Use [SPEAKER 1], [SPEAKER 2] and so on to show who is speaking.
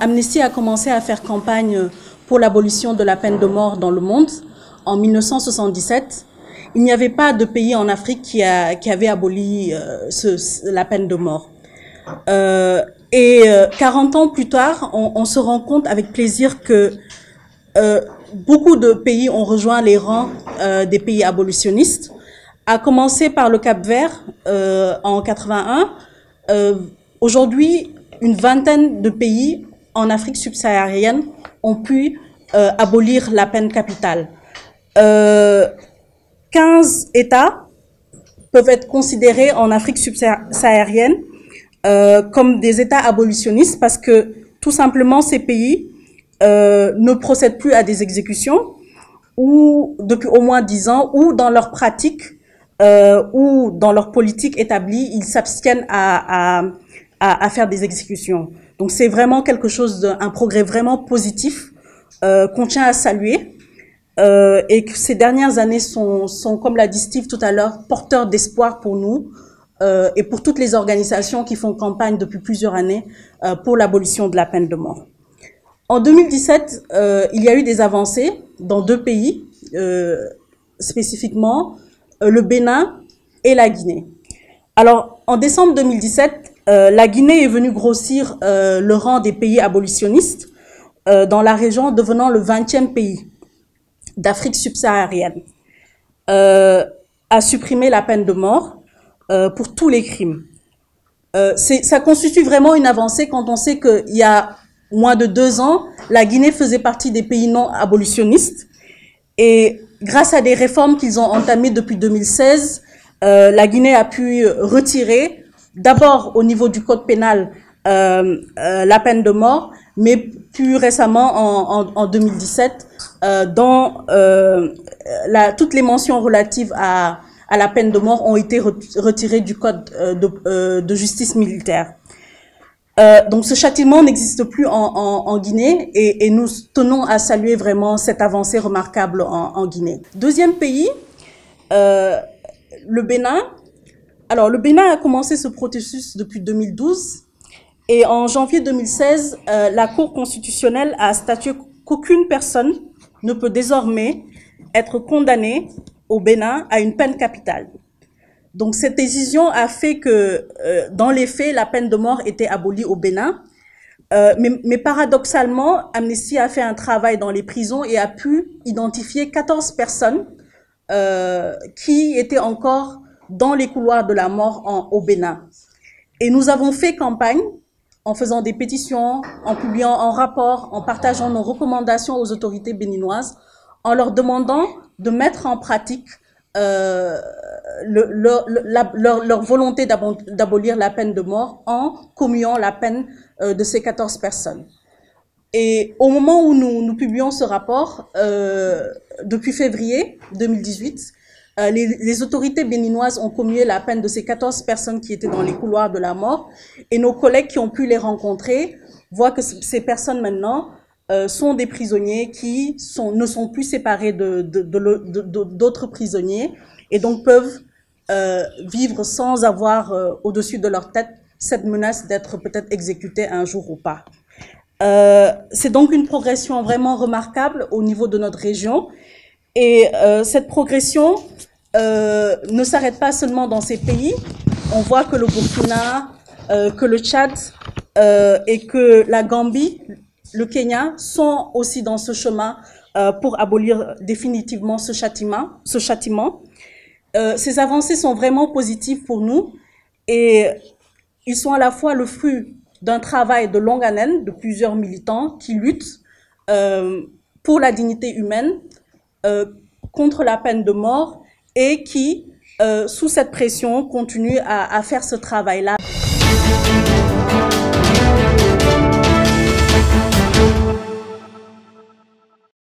[SPEAKER 1] Amnesty a commencé à faire campagne pour l'abolition de la peine de mort dans le monde en 1977. Il n'y avait pas de pays en Afrique qui avait aboli la peine de mort. 40 ans plus tard, on se rend compte avec plaisir que beaucoup de pays ont rejoint les rangs des pays abolitionnistes, à commencer par le Cap-Vert en 81. Aujourd'hui, une vingtaine de pays en Afrique subsaharienne ont pu abolir la peine capitale. 15 États peuvent être considérés en Afrique subsaharienne comme des États abolitionnistes parce que tout simplement ces pays ne procèdent plus à des exécutions ou depuis au moins 10 ans ou dans leur pratique ou dans leur politique établie, ils s'abstiennent à faire des exécutions. Donc c'est vraiment quelque chose, un progrès vraiment positif qu'on tient à saluer et que ces dernières années sont, comme l'a dit Steve tout à l'heure, porteurs d'espoir pour nous et pour toutes les organisations qui font campagne depuis plusieurs années pour l'abolition de la peine de mort. En 2017, il y a eu des avancées dans 2 pays, spécifiquement le Bénin et la Guinée. Alors, en décembre 2017, la Guinée est venue grossir le rang des pays abolitionnistes dans la région, devenant le 20e pays d'Afrique subsaharienne, à supprimer la peine de mort pour tous les crimes. Ça constitue vraiment une avancée quand on sait qu'il y a moins de 2 ans, la Guinée faisait partie des pays non abolitionnistes et grâce à des réformes qu'ils ont entamées depuis 2016, la Guinée a pu retirer d'abord au niveau du code pénal la peine de mort, mais plus récemment en 2017 dans toutes les mentions relatives à la peine de mort ont été retirées du code de justice militaire. Donc ce châtiment n'existe plus en Guinée et nous tenons à saluer vraiment cette avancée remarquable en Guinée. Deuxième pays, le Bénin. Alors le Bénin a commencé ce processus depuis 2012 et en janvier 2016, la Cour constitutionnelle a statué qu'aucune personne ne peut désormais être condamnée au Bénin à une peine capitale. Donc cette décision a fait que, dans les faits, la peine de mort était abolie au Bénin. Mais paradoxalement, Amnesty a fait un travail dans les prisons et a pu identifier 14 personnes qui étaient encore dans les couloirs de la mort au Bénin. Et nous avons fait campagne en faisant des pétitions, en publiant un rapport, en partageant nos recommandations aux autorités béninoises, en leur demandant de mettre en pratique leur volonté d'abolir la peine de mort en commuant la peine de ces 14 personnes. Et au moment où nous publions ce rapport, depuis février 2018, les autorités béninoises ont commué la peine de ces 14 personnes qui étaient dans les couloirs de la mort et nos collègues qui ont pu les rencontrer voient que ces personnes maintenant sont des prisonniers qui ne sont plus séparés d'autres prisonniers et donc peuvent vivre sans avoir au-dessus de leur tête cette menace d'être peut-être exécutés un jour ou pas. C'est donc une progression vraiment remarquable au niveau de notre région et cette progression ne s'arrête pas seulement dans ces pays. On voit que le Burkina, que le Tchad et que la Gambie, le Kenya sont aussi dans ce chemin pour abolir définitivement ce châtiment. Ces avancées sont vraiment positives pour nous et ils sont à la fois le fruit d'un travail de longue haleine de plusieurs militants qui luttent pour la dignité humaine, contre la peine de mort et qui, sous cette pression, continuent à faire ce travail-là.